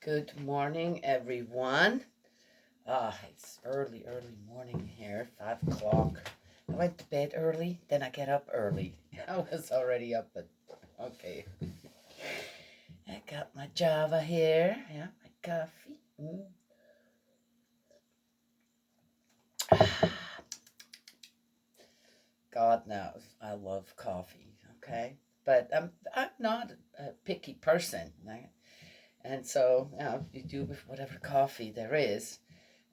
Good morning, everyone. It's early morning here, 5 o'clock. I went to bed early, then I get up early. I was already up, but okay. I got my Java here, yeah, my coffee. God knows I love coffee, okay? But I'm not a picky person, right? And so you do with whatever coffee there is.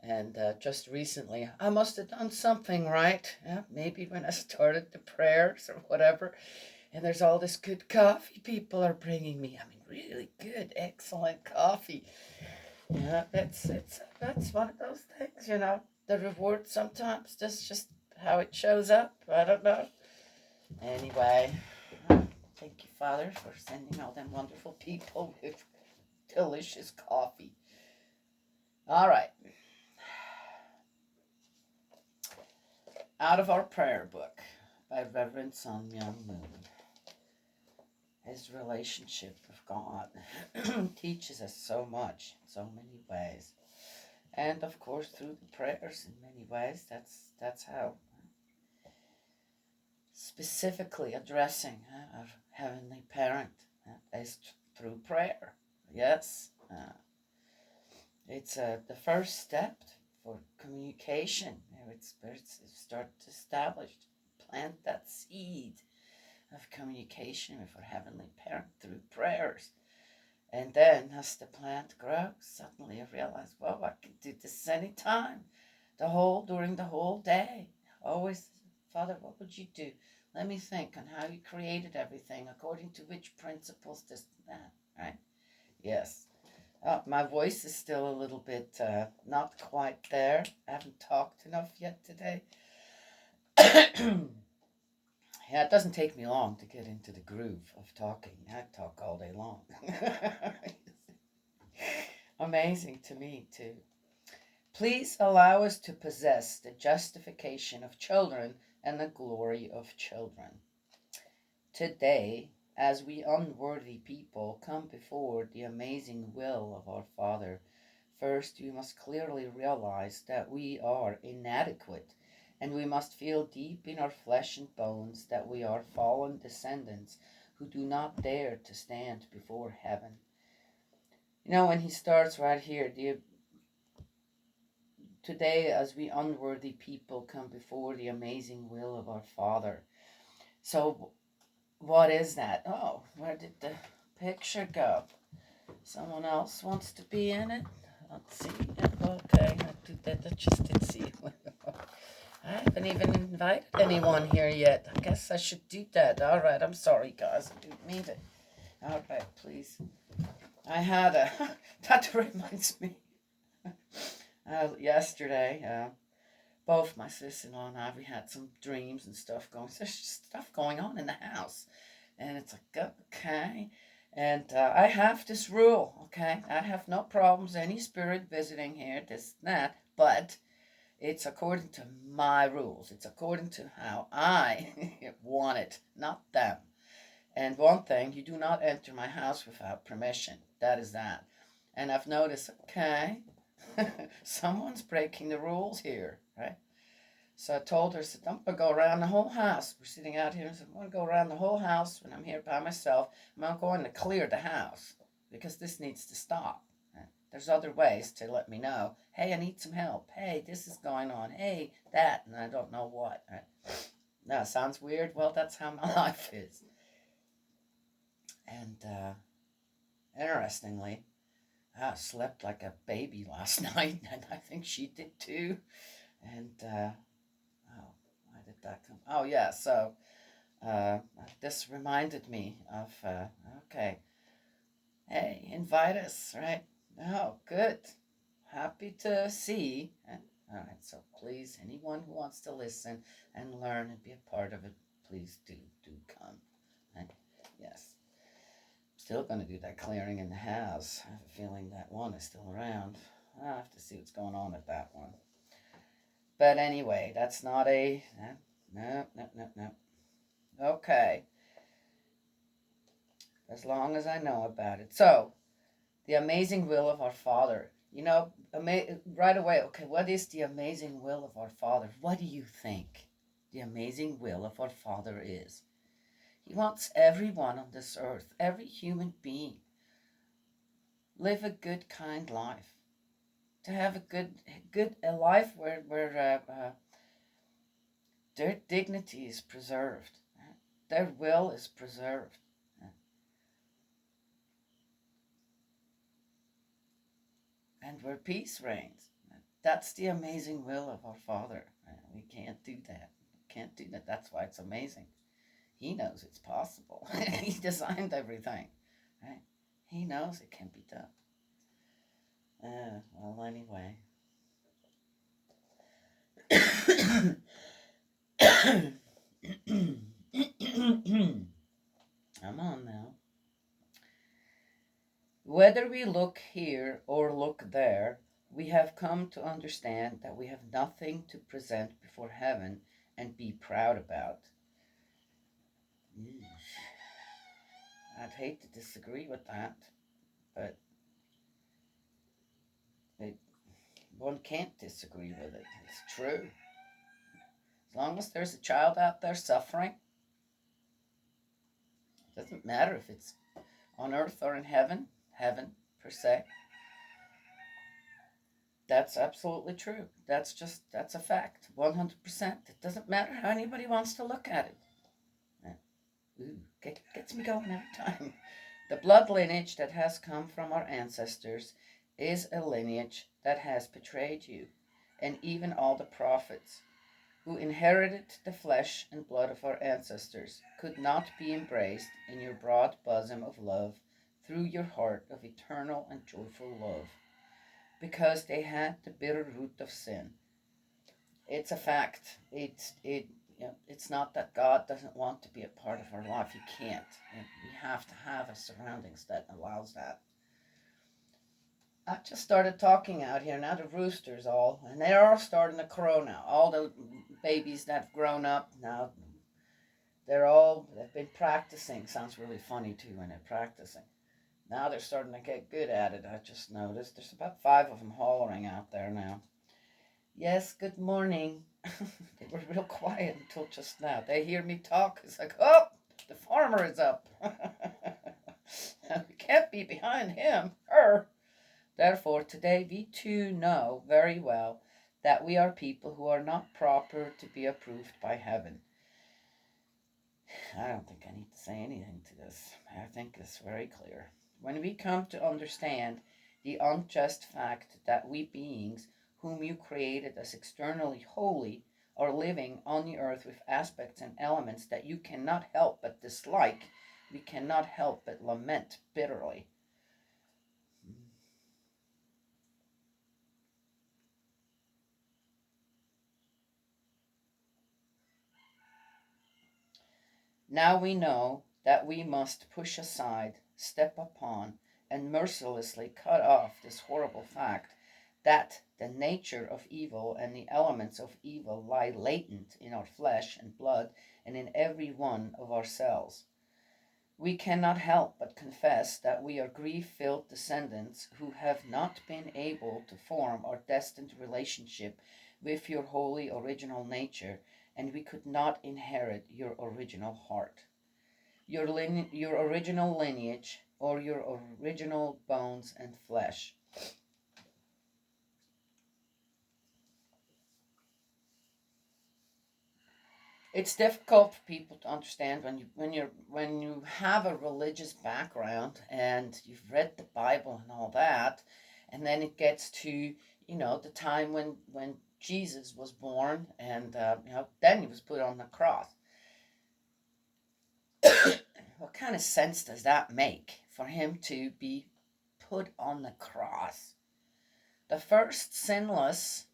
And just recently, I must have done something right. Yeah, maybe when I started the prayers or whatever. And there's all this good coffee people are bringing me. I mean, really good, excellent coffee. Yeah, that's one of those things, The reward sometimes just how it shows up. I don't know. Anyway, thank you, Father, for sending all them wonderful people with delicious coffee. All right. Out of our prayer book by Reverend Sun Myung Moon. His relationship with God teaches us so much in so many ways. And of course through the prayers in many ways. That's how specifically addressing our Heavenly Parent is through prayer. Yes. It's the first step for communication. It's start to establish, plant that seed of communication with our Heavenly Parent through prayers. And then as the plant grows, suddenly I realize, well, I can do this anytime, during the whole day. Always, Father, what would you do? Let me think on how you created everything, according to which principles, this and that, right? Yes. My voice is still a little bit not quite there. I haven't talked enough yet today. Yeah, it doesn't take me long to get into the groove of talking. I talk all day long. Amazing to me, too. Please allow us to possess the justification of children and the glory of children. Today, as we unworthy people come before the amazing will of our Father, first we must clearly realize that we are inadequate, and we must feel deep in our flesh and bones that we are fallen descendants who do not dare to stand before heaven. When he starts right here, today as we unworthy people come before the amazing will of our Father. So what is that? Oh, where did the picture go? Someone else wants to be in it? Let's see. Okay, I just did see. I haven't even invited anyone here yet. I guess I should do that. All right, I'm sorry, guys. I didn't mean to. All right, please. I had a. That reminds me. Yesterday, both my sister-in-law and I, we had some dreams and stuff going. So there's just stuff going on in the house, and it's like, okay. And I have this rule, okay? I have no problems any spirit visiting here, this and that, but it's according to my rules. It's according to how I want it, not them. And one thing, you do not enter my house without permission. That is that. And I've noticed, okay, someone's breaking the rules here, right? So I told her, I said, I'm going to go around the whole house. We're sitting out here. I said, I'm going to go around the whole house when I'm here by myself. I'm going to clear the house because this needs to stop. There's other ways to let me know, hey, I need some help. Hey, this is going on. Hey, that, and I don't know what. Now, sounds weird. Well, that's how my life is. And interestingly, I slept like a baby last night, and I think she did too. And why did that come? Oh yeah, so this reminded me of okay. Hey, invite us, right? Oh, good. Happy to see. All right, so please, anyone who wants to listen and learn and be a part of it, please do come. Right? Yes. Still going to do that clearing in the house. I have a feeling that one is still around. I'll have to see what's going on with that one. But anyway, that's not a... No. Okay. As long as I know about it. So, The amazing will of our Father. You know, right away, okay, what is the amazing will of our Father? What do you think the amazing will of our Father is? He wants everyone on this earth, every human being, live a good, kind life. To have a a life where their dignity is preserved, their will is preserved, and where peace reigns. That's the amazing will of our Father. We can't do that. We can't do that. That's why it's amazing. He knows it's possible. He designed everything. Right? He knows it can be done. Well, anyway. Come on now. Whether we look here or look there, we have come to understand that we have nothing to present before heaven and be proud about. I'd hate to disagree with that, but it, one can't disagree with it. It's true. As long as there's a child out there suffering, it doesn't matter if it's on earth or in heaven, per se. That's absolutely true. That's a fact. 100%. It doesn't matter how anybody wants to look at it. Ooh, gets me going every time. The blood lineage that has come from our ancestors is a lineage that has betrayed you, and even all the prophets who inherited the flesh and blood of our ancestors could not be embraced in your broad bosom of love through your heart of eternal and joyful love, because they had the bitter root of sin. It's a fact. It's not that God doesn't want to be a part of our life. He can't. We have to have a surroundings that allows that. I just started talking out here now. The roosters and they're all starting to crow now. All the babies that have grown up now, they've been practicing. Sounds really funny too when they're practicing. Now they're starting to get good at it. I just noticed there's about 5 of them hollering out there now. Yes, good morning. They were real quiet until just now. They hear me talk. It's like, oh, the farmer is up. We can't be behind him. Her. Therefore, today we too know very well that we are people who are not proper to be approved by heaven. I don't think I need to say anything to this. I think it's very clear. When we come to understand the unjust fact that we beings, whom you created as externally holy, are living on the earth with aspects and elements that you cannot help but dislike, we cannot help but lament bitterly. Now we know that we must push aside, step upon, and mercilessly cut off this horrible fact that the nature of evil and the elements of evil lie latent in our flesh and blood and in every one of our cells. We cannot help but confess that we are grief-filled descendants who have not been able to form our destined relationship with your holy original nature, and we could not inherit your original heart, your original lineage, or your original bones and flesh. It's difficult for people to understand when you have a religious background and you've read the Bible and all that, and then it gets to the time when Jesus was born, and then he was put on the cross. What kind of sense does that make for him to be put on the cross? The first sinless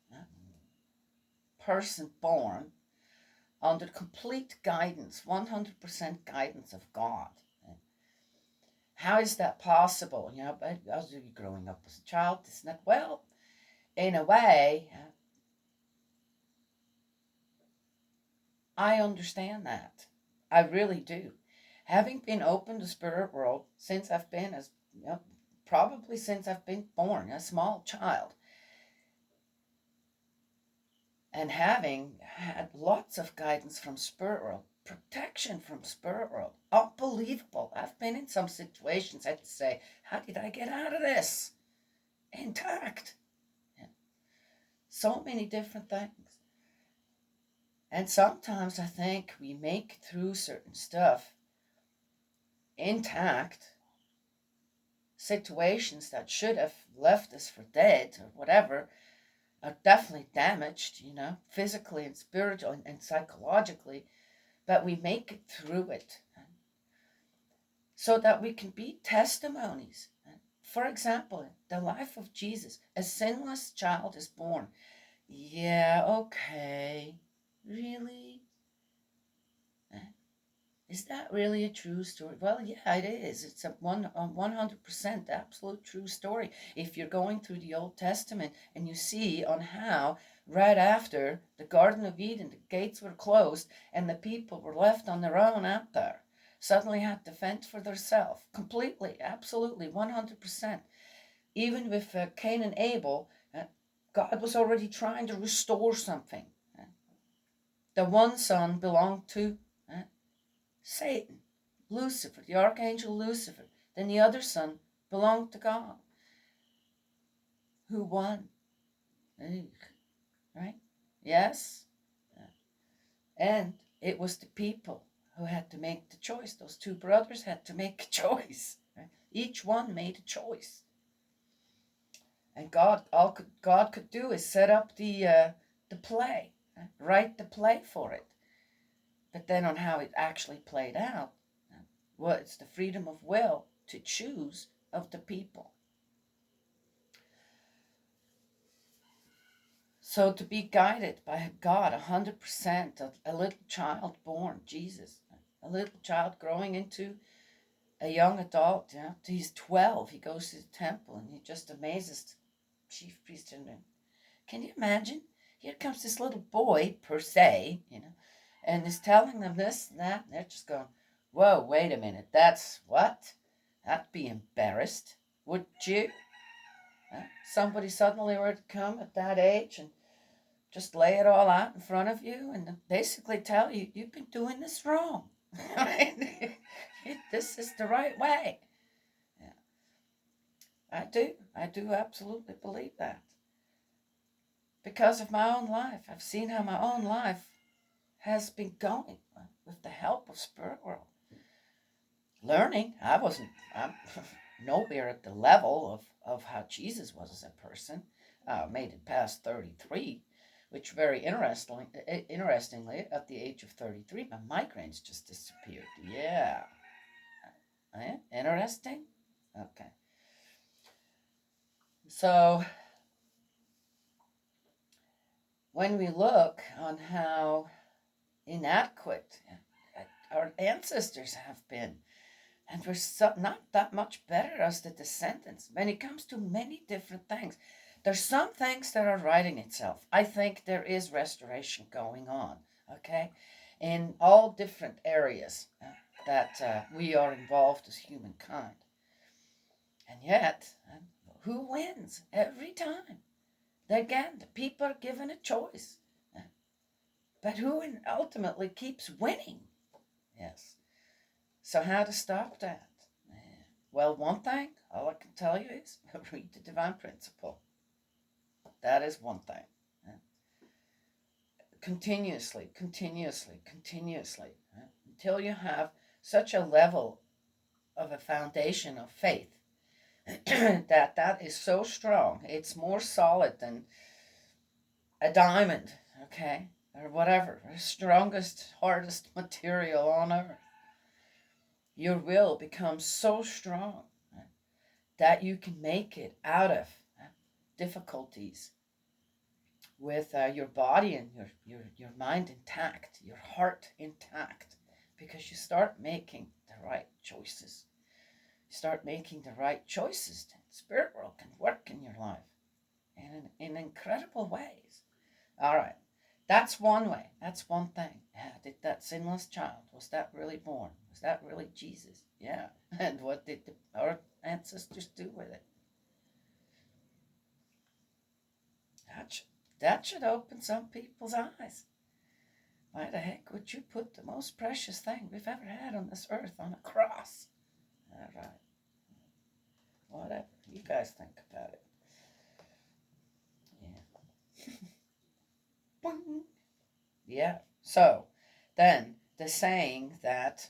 person born under complete guidance, 100% guidance of God. How is that possible? I was growing up as a child. It's not, well, in a way, I understand that. I really do. Having been open to spirit world since I've been as probably since I've been born, a small child. And having had lots of guidance from spirit world, protection from spirit world, unbelievable. I've been in some situations I had to say, how did I get out of this intact? So many different things. And sometimes I think we make through certain stuff intact situations that should have left us for dead or whatever are definitely damaged, physically and spiritually and psychologically, but we make it through it so that we can be testimonies. For example, the life of Jesus, a sinless child is born. Yeah, okay. Really? Is that really a true story? Well, yeah, it is. It's a 100% absolute true story. If you're going through the Old Testament and you see on how right after the Garden of Eden, the gates were closed and the people were left on their own out there, suddenly had to fend for themselves completely, absolutely, 100%. Even with Cain and Abel, God was already trying to restore something. The one son belonged to Satan, Lucifer, the archangel Lucifer. Then the other son belonged to God. Who won? Right? Yes? And it was the people who had to make the choice. Those two brothers had to make a choice. Right? Each one made a choice. And all God could do is set up the play, right? Write the play for it. But then on how it actually played out, well, it's the freedom of will to choose of the people. So to be guided by God 100%, a little child born, Jesus, a little child growing into a young adult, he's 12, he goes to the temple and he just amazes the chief priest. Can you imagine? Here comes this little boy, per se, and is telling them this and that, and they're just going, whoa, wait a minute, that's what? I'd be embarrassed, wouldn't you? Somebody suddenly were to come at that age and just lay it all out in front of you and basically tell you, you've been doing this wrong. This is the right way. Yeah. I do absolutely believe that. Because of my own life. I've seen how my own life has been going with the help of spirit world. Learning, I'm nowhere at the level of how Jesus was as a person. Made it past 33, which very interestingly, at the age of 33, my migraines just disappeared. Yeah. Interesting? Okay. So, when we look on how inadequate our ancestors have been, and we're not that much better as the descendants when it comes to many different things. There's some things that are righting itself. I think there is restoration going on, okay, in all different areas that we are involved as humankind. And yet, who wins every time? Again, the people are given a choice. But who ultimately keeps winning? Yes. So how to stop that? Well, one thing, all I can tell you is read the Divine Principle. That is one thing. Continuously, until you have such a level of a foundation of faith that is so strong. It's more solid than a diamond, okay? Or whatever, the strongest, hardest material on earth. Your will becomes so strong that you can make it out of difficulties with your body and your mind intact, your heart intact, because you start making the right choices. You start making the right choices, then spirit world can work in your life in incredible ways. All right, that's one way. That's one thing. Did that sinless child, was that really born? Was that really Jesus? Yeah. And what did our ancestors do with it? That should open some people's eyes. Why the heck would you put the most precious thing we've ever had on this earth on a cross? All right. Whatever. You guys think about it. Yeah. Yeah. So, then, the saying that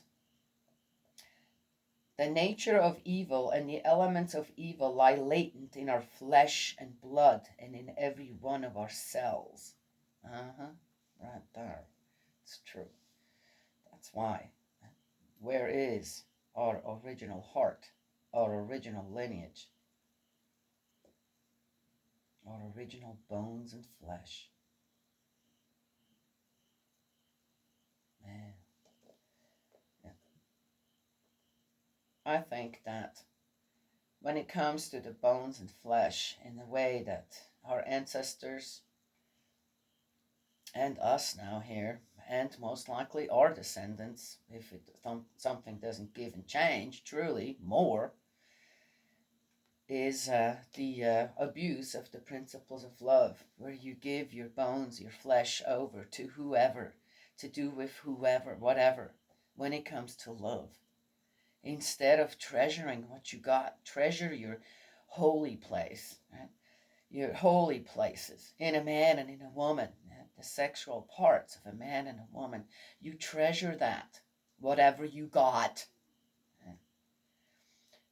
the nature of evil and the elements of evil lie latent in our flesh and blood and in every one of our cells. Right there. It's true. That's why. Where is our original heart, our original lineage, our original bones and flesh? Man. Yeah. I think that when it comes to the bones and flesh, in the way that our ancestors and us now here, and most likely our descendants, if something doesn't give and change, truly more, is the abuse of the principles of love, where you give your bones, your flesh over to whoever, to do with whoever, whatever, when it comes to love. Instead of treasuring what you got, treasure your holy place, right? Your holy places in a man and in a woman, the sexual parts of a man and a woman. You treasure that, whatever you got.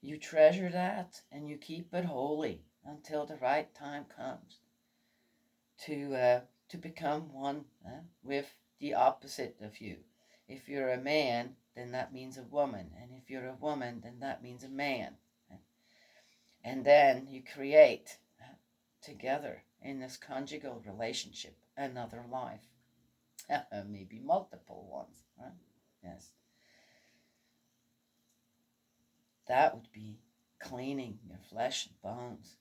You treasure that and you keep it holy until the right time comes to become one with the opposite of you. If you're a man, then that means a woman, and if you're a woman, then that means a man. And then you create together in this conjugal relationship another life. Maybe multiple ones, right? Yes. That would be cleaning your flesh and bones.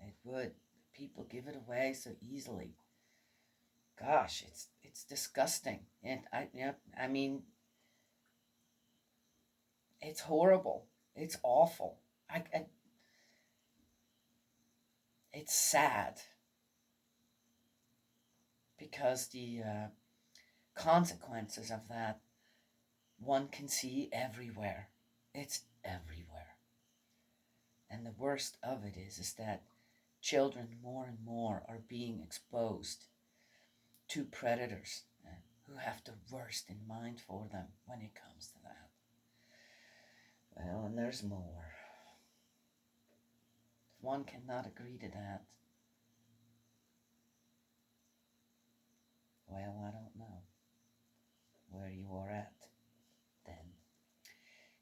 It would. People give it away so easily. Gosh, it's disgusting. And I mean, it's horrible. It's awful. It's sad because the consequences of that one can see everywhere. It's everywhere. And the worst of it is that children more and more are being exposed to predators who have the worst in mind for them when it comes to that. Well, and there's more. If one cannot agree to that, well, I don't know where you are at then.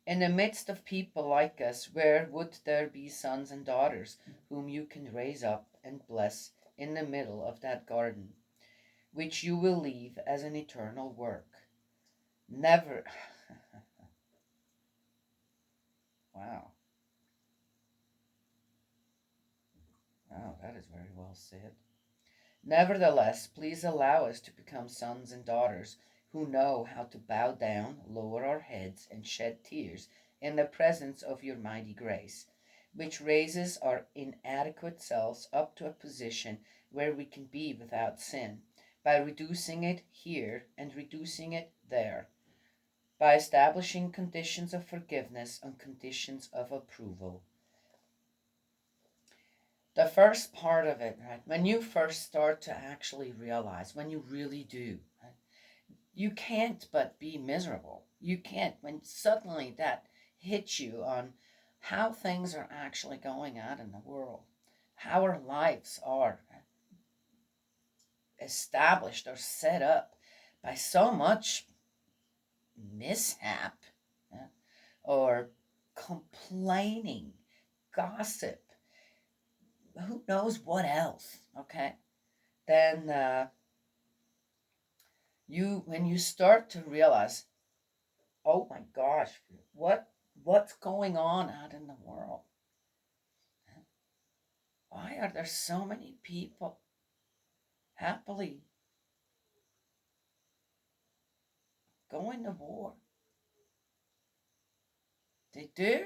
In the midst of people like us, where would there be sons and daughters whom you can raise up and bless in the middle of that garden, which you will leave as an eternal work? Never. Wow. Wow, that is very well said. Nevertheless, please allow us to become sons and daughters who know how to bow down, lower our heads, and shed tears in the presence of your mighty grace, which raises our inadequate selves up to a position where we can be without sin, by reducing it here and reducing it there, by establishing conditions of forgiveness and conditions of approval. The first part of it, right, when you first start to actually realize, when you really do, right, you can't but be miserable. You can't, when suddenly that hits you on how things are actually going on in the world, how our lives are established or set up by so much mishap, or complaining, gossip, who knows what else, okay? Then when you start to realize, oh my gosh, what's going on out in the world? Why are there so many people happily going to war? They do.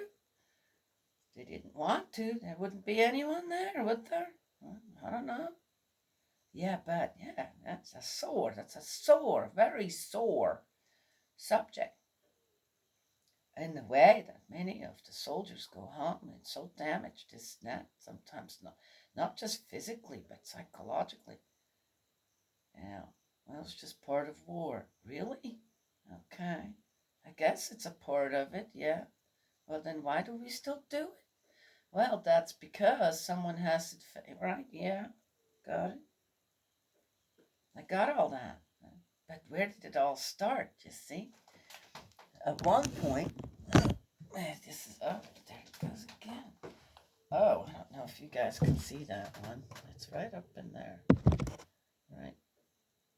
They didn't want to. There wouldn't be anyone there, would there? I don't know. Yeah, but yeah, that's a sore. That's a sore, very sore subject. In the way that many of the soldiers go home and so damaged, is that sometimes not just physically but psychologically. Yeah, well, it's just part of war. Really? Okay. I guess it's a part of it, yeah. Well, then why do we still do it? Well, that's because someone has it, right? Yeah, got it. I got all that. But where did it all start, you see? At one point, this is up. There it goes again. Oh, I don't know if you guys can see that one. It's right up in there. Right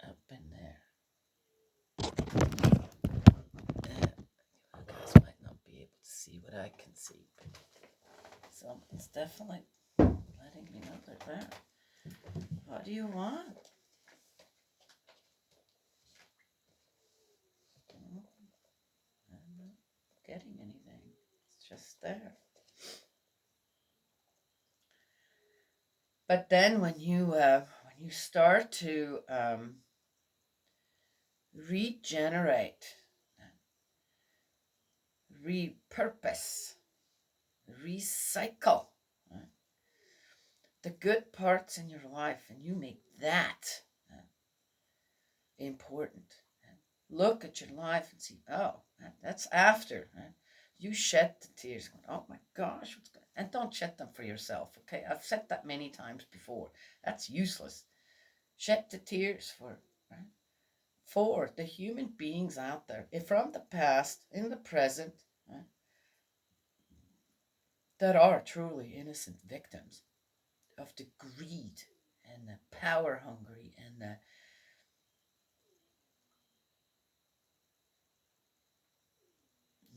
up in there. You guys might not be able to see what I can see. So it's definitely letting me know they're there. What do you want? I'm not getting anything. It's just there. But then when you start to regenerate, repurpose, recycle the good parts in your life, and you make that important. Look at your life and see, oh, that's after. You shed the tears, going, oh my gosh, what's going? And don't shed them for yourself, okay? I've said that many times before. That's useless. Shed the tears for the human beings out there, from the past, in the present, that are truly innocent victims of the greed and the power hungry and the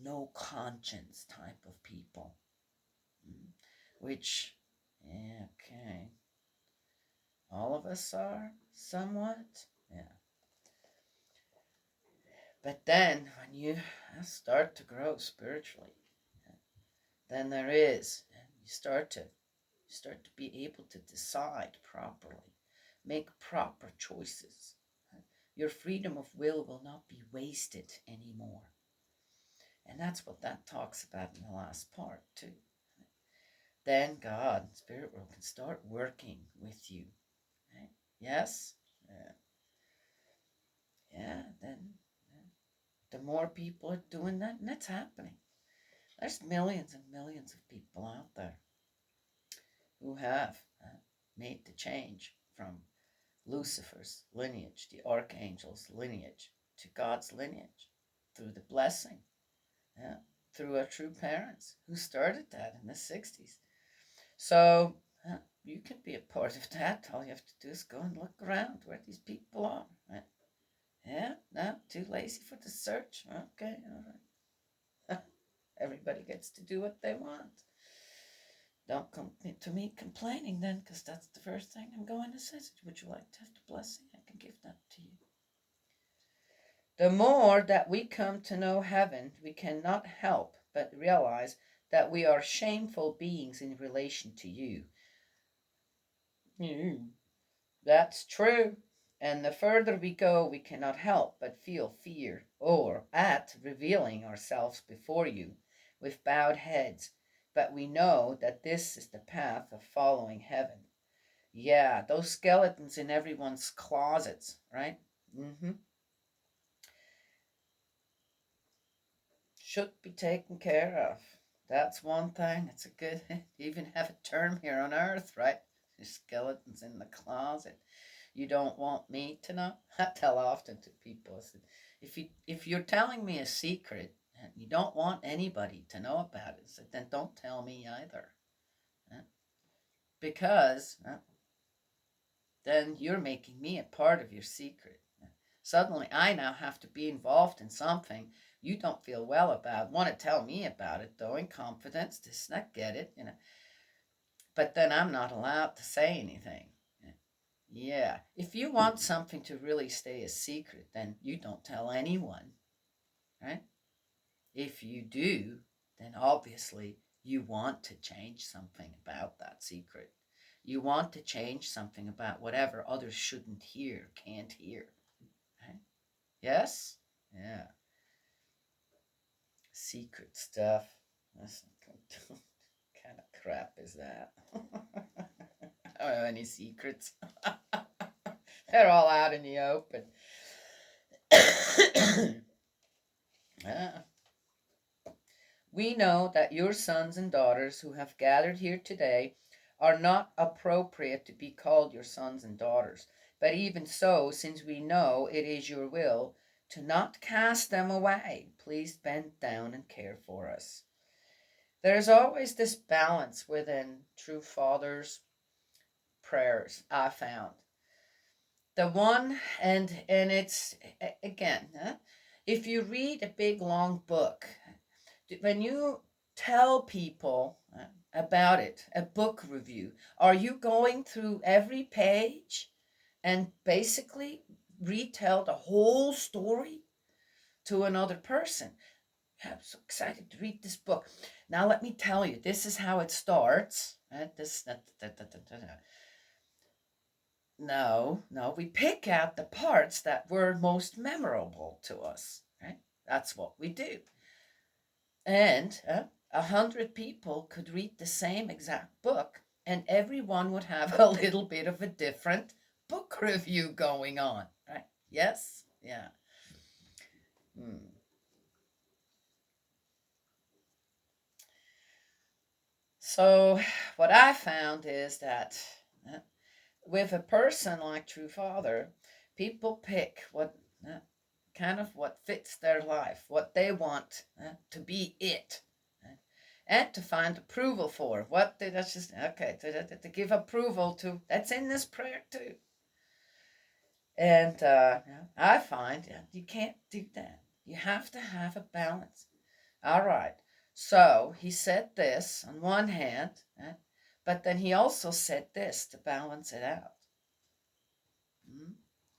no conscience type of people. Which, yeah, okay, all of us are somewhat, yeah. But then when you start to grow spiritually, then there is, and you start to be able to decide properly, make proper choices. Your freedom of will not be wasted anymore. And that's what that talks about in the last part too. Then God, Spirit World, can start working with you. Right? Yes? Yeah, then the more people are doing that, and that's happening. There's millions and millions of people out there who have made the change from Lucifer's lineage, the archangel's lineage, to God's lineage through the blessing, yeah, through our true parents who started that in the 60s. So you can be a part of that. All you have to do is go and look around where these people are. Right? Yeah, no, too lazy for the search. Okay, all right. Everybody gets to do what they want. Don't come to me complaining then, because that's the first thing I'm going to say. Would you like to have the blessing? I can give that to you. The more that we come to know heaven, we cannot help but realize that we are shameful beings in relation to you. That's true. And the further we go, we cannot help but feel fear at revealing ourselves before you with bowed heads. But we know that this is the path of following heaven. Yeah, those skeletons in everyone's closets, right? Should be taken care of. That's one thing. It's a good, even have a term here on earth, right? Skeletons in the closet. You don't want me to know? I tell often to people, I said, if you're telling me a secret and you don't want anybody to know about it, I said, then don't tell me either. Because then you're making me a part of your secret. Suddenly I now have to be involved in something you don't feel well about. Want to tell me about it though in confidence, just not get it, But then I'm not allowed to say anything. Yeah, if you want something to really stay a secret, then you don't tell anyone, right? If you do, then obviously you want to change something about that secret. You want to change something about whatever others shouldn't hear, can't hear. Right? Yes? Yeah. Secret stuff. That's what kind of crap is that? I don't have any secrets. They're all out in the open. Yeah. We know that your sons and daughters who have gathered here today are not appropriate to be called your sons and daughters. But even so, since we know it is your will to not cast them away, please bend down and care for us. There's always this balance within true fathers' prayers, I found. The one, and it's, again, if you read a big long book, when you tell people about it, a book review, are you going through every page and basically retell the whole story to another person? I'm so excited to read this book. Now let me tell you, this is how it starts. No, we pick out the parts that were most memorable to us. Right? That's what we do. And 100 people could read the same exact book, and everyone would have a little bit of a different book review going on, right? Yes? Yeah. So, what I found is that with a person like True Father, people pick what kind of what fits their life, what they want to be it, and to find approval for what they, that's just okay to give approval to. That's in this prayer too. And I find you can't do that. You have to have a balance. All right. So he said this on one hand, but then he also said this to balance it out.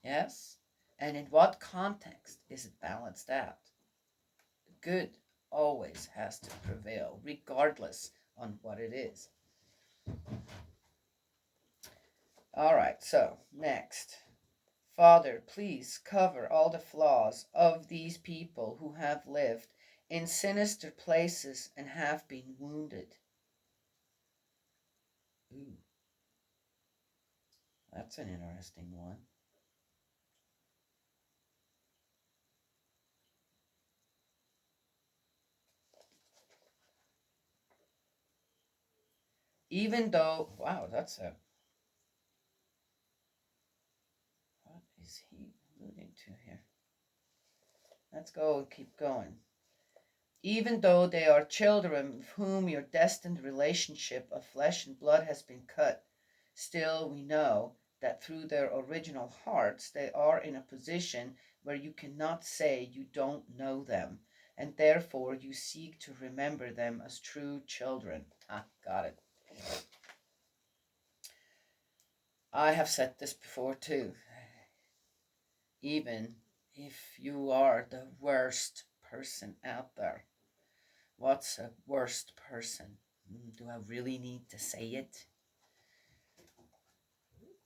Yes? And in what context is it balanced out? Good always has to prevail, regardless on what it is. All right, so next. Father, please cover all the flaws of these people who have lived in sinister places and have been wounded. Ooh, that's an interesting one. Even though, wow, that's a, what is he alluding to here? Let's go and keep going. Even though they are children with whom your destined relationship of flesh and blood has been cut, still we know that through their original hearts they are in a position where you cannot say you don't know them, and therefore you seek to remember them as true children. Got it. I have said this before too. Even if you are the worst person out there, what's a worst person? Do I really need to say it?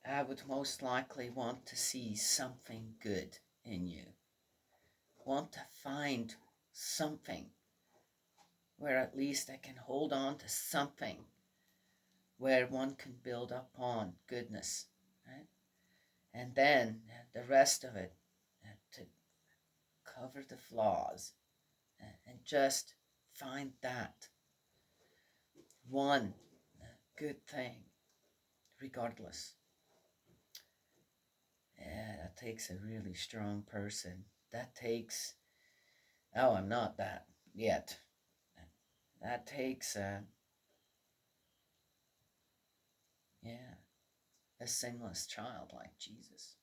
I would most likely want to see something good in you. Want to find something where at least I can hold on to something where one can build upon goodness, right? And then the rest of it to cover the flaws and just find that one good thing regardless. Yeah, that takes a really strong person. That takes, oh, I'm not that yet. That takes, yeah, a sinless child like Jesus.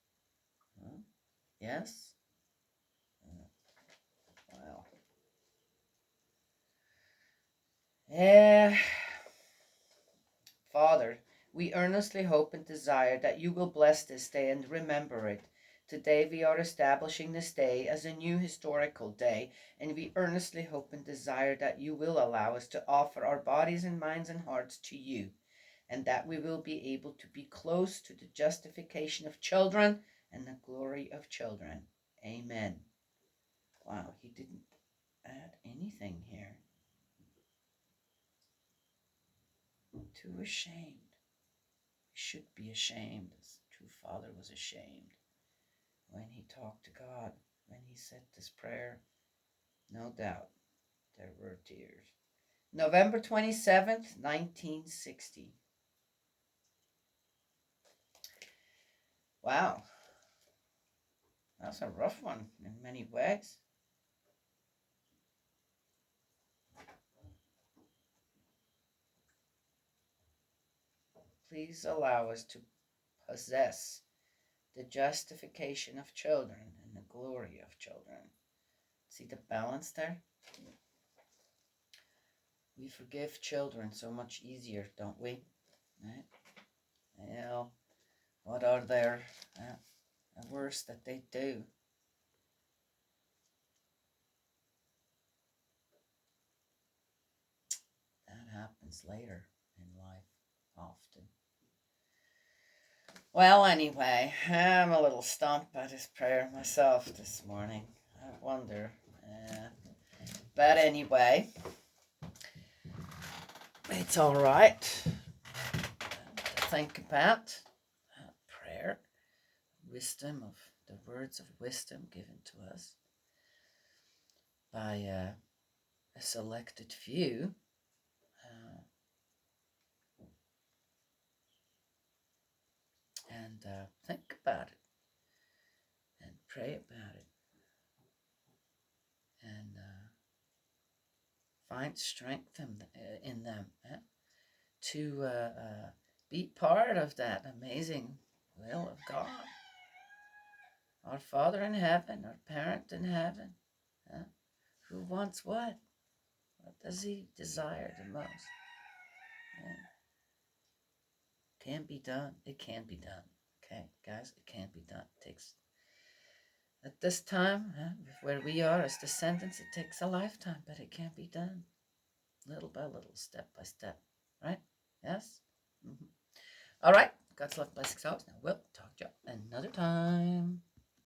Huh? Yes? Wow. Yeah. Father, we earnestly hope and desire that you will bless this day and remember it, Today we are establishing this day as a new historical day, and we earnestly hope and desire that you will allow us to offer our bodies and minds and hearts to you, and that we will be able to be close to the justification of children and the glory of children. Amen. Wow, he didn't add anything here. Too ashamed. He should be ashamed, as true father was ashamed when he talked to God, when he said this prayer. No doubt there were tears. November 27th, 1960. Wow, that's a rough one in many ways. Please allow us to possess the justification of children and the glory of children. See the balance there? We forgive children so much easier, don't we? Right? Well, what are their worst that they do? That happens later in life, often. Well, anyway, I'm a little stumped by this prayer myself this morning. I wonder. But anyway, it's all right to think about prayer, wisdom of the words of wisdom given to us by a selected few. And think about it and pray about it and find strength in them to be part of that amazing will of God. Our Father in heaven, our parent in heaven, who wants what? What does he desire the most? Can be done. It can be done. Okay, guys, it can be done. It takes, at this time, where we are as descendants, it takes a lifetime, but it can be done. Little by little, step by step. Right? Yes? Mm-hmm. All right. God's love, blessings, always. Now we'll talk to you another time.